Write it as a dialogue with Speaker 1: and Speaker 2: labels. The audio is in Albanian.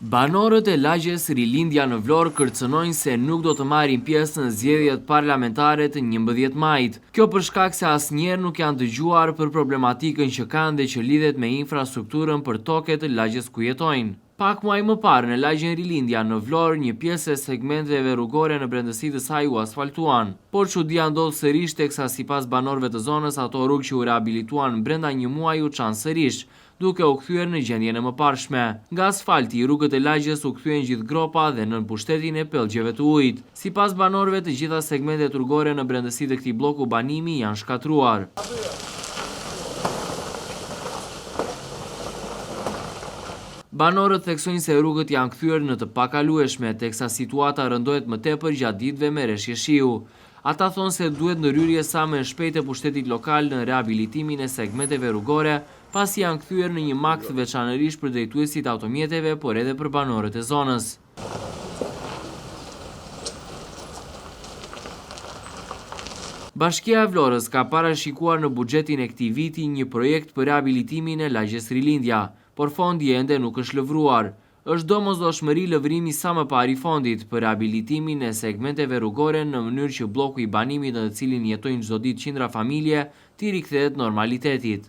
Speaker 1: Banorët e lagjes Rilindja në Vlorë kërcënojnë se nuk do të marrin pjesë në zgjedhjet parlamentare të 11 majit. Kjo për shkak se asnjëherë nuk janë dëgjuar për problematikën që kanë dhe që lidhet me infrastrukturën për toket të lagjes ku jetojnë. Pak muaj më parë në lagjen Rilindja në Vlorë, një pjesë e segmenteve rrugore në brendësi të saj u asfaltuan, por çudia ndodh sërish teksa sipas banorëve të zonës ato rrugë që u rehabilituan brenda një muaji u çan sërish, duke u kthyer në gjendjen e mëparshme. Nga asfalti, rrugët e lagjes u kthyen gjithë gropa dhe nën pushtetin e pellgjeve të ujit. Sipas banorëve, të gjitha segmentet rrugore në brendësi të këtij bloku banimi janë shkatruar. Banorët theksojnë se rrugët janë kthyer në të pakalueshme, teksa situata rëndohet më tepër gjatë ditëve me rreshje shiu. Ata thonë se duhet ndërhyrje sa më e shpejtë e pushtetit lokal në rehabilitimin e segmenteve rrugore, pasi janë kthyer në një makt veçanërisht për drejtuesit e automjeteve, por edhe për banorët e zonës. Bashkia e Vlorës ka parashikuar në buxhetin e këtij viti një projekt për rehabilitimin e lagjes Rilindja, por fondi ende nuk është lëvruar. Është domosdoshmëri lëvrimi sa më parë i fondit për rehabilitimin e segmenteve rrugore në mënyrë që bloku i banimit në të cilin jetojnë çdo ditë qindra familje të rikthehet normalitetit.